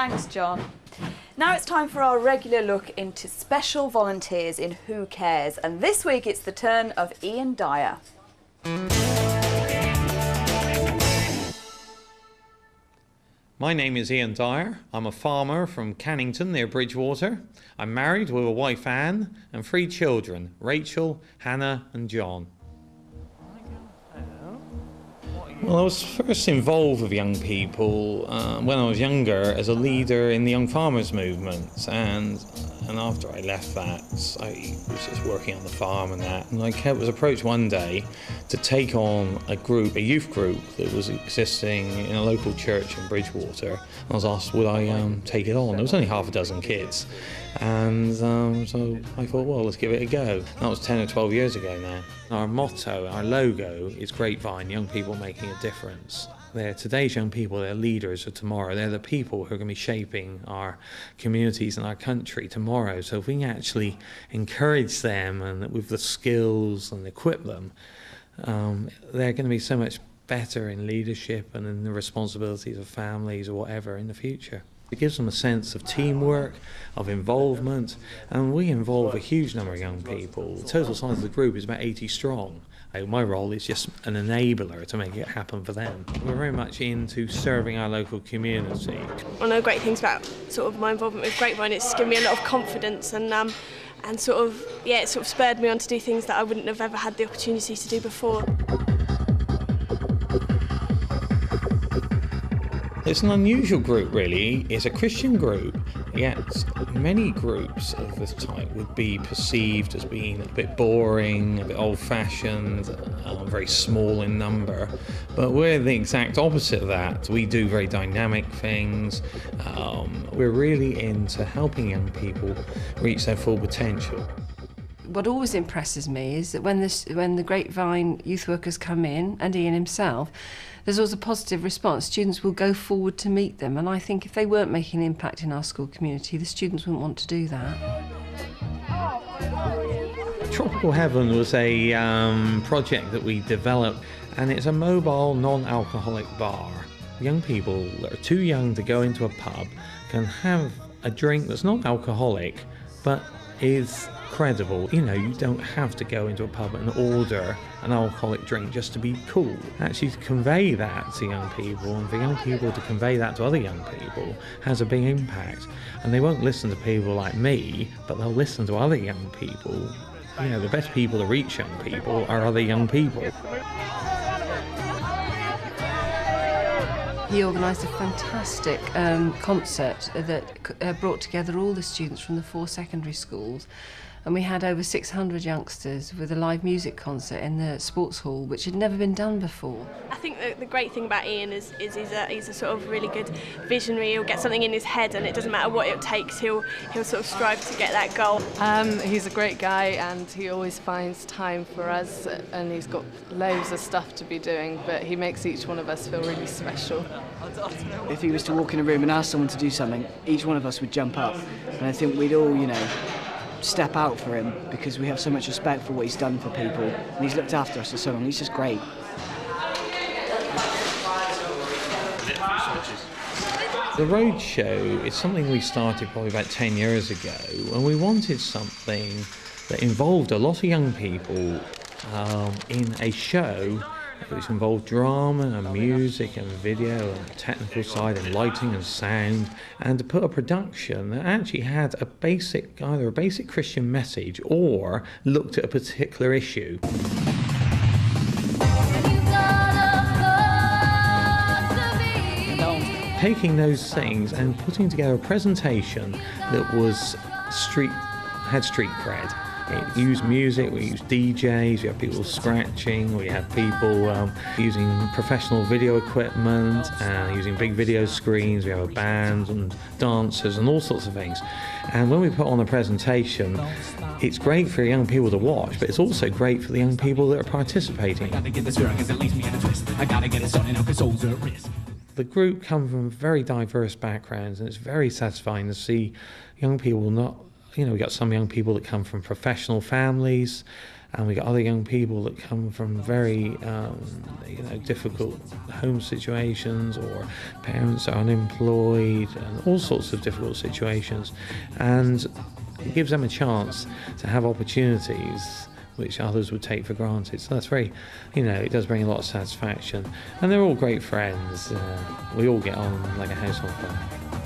Thanks, John. Now it's time for our regular look into special volunteers in Who Cares, and this week it's the turn of Ian Dyer. My name is Ian Dyer. I'm a farmer from Cannington near Bridgewater. I'm married with a wife Anne and 3 children, Rachel, Hannah and John. Well, I was first involved with young people when I was younger as a leader in the Young Farmers Movement, and after I left that, I was just working on the farm and that, and I was approached one day to take on a youth group that was existing in a local church in Bridgewater. I was asked would I take it on. There was only half a dozen kids, and so I thought, well, let's give it a go. That was 10 or 12 years ago now. Our motto, our logo is Grapvine, young people making a difference. They're today's young people, they're leaders of tomorrow. They're the people who are going to be shaping our communities and our country tomorrow. So if we can actually encourage them and with the skills and equip them, they're going to be so much better in leadership and in the responsibilities of families or whatever in the future. It gives them a sense of teamwork, of involvement, and we involve a huge number of young people. The total size of the group is about 80 strong. My role is just an enabler to make it happen for them. We're very much into serving our local community. One of the great things about sort of my involvement with Grapevine, it's given me a lot of confidence and it sort of spurred me on to do things that I wouldn't have ever had the opportunity to do before. It's an unusual group, really. It's a Christian group, yet many groups of this type would be perceived as being a bit boring, a bit old-fashioned, very small in number. But we're the exact opposite of that. We do very dynamic things. We're really into helping young people reach their full potential. What always impresses me is that when the Grapevine youth workers come in, and Ian himself, there's always a positive response. Students will go forward to meet them, and I think if they weren't making an impact in our school community, the students wouldn't want to do that. Tropical Heaven was a project that we developed, and it's a mobile, non-alcoholic bar. Young people that are too young to go into a pub can have a drink that's not alcoholic, but is credible. You know, you don't have to go into a pub and order an alcoholic drink just to be cool. Actually, to convey that to young people, and for young people to convey that to other young people, has a big impact. And they won't listen to people like me, but they'll listen to other young people. You know, the best people to reach young people are other young people. He organised a fantastic concert that brought together all the students from the 4 secondary schools, and we had over 600 youngsters with a live music concert in the sports hall, which had never been done before. I think the great thing about Ian is he's a sort of really good visionary. He'll get something in his head, and it doesn't matter what it takes, he'll sort of strive to get that goal. He's a great guy, and he always finds time for us, and he's got loads of stuff to be doing, but he makes each one of us feel really special. If he was to walk in a room and ask someone to do something, each one of us would jump up, and I think we'd all, step out for him, because we have so much respect for what he's done for people, and he's looked after us for so long. He's just great. The road show is something we started probably about 10 years ago, and we wanted something that involved a lot of young people in a show which involved drama and music and video and technical side and lighting and sound, and to put a production that actually had either a basic Christian message or looked at a particular issue. Taking those things and putting together a presentation that had street cred. It used music, we used DJs, we had people scratching, we had people using professional video equipment, using big video screens, we have a band and dancers and all sorts of things. And when we put on a presentation, it's great for young people to watch, but it's also great for the young people that are participating. The group come from very diverse backgrounds, and it's very satisfying to see young people we've got some young people that come from professional families, and we got other young people that come from very difficult home situations, or parents are unemployed, and all sorts of difficult situations, and it gives them a chance to have opportunities which others would take for granted. So that's very, it does bring a lot of satisfaction. And they're all great friends. We all get on like a house on fire.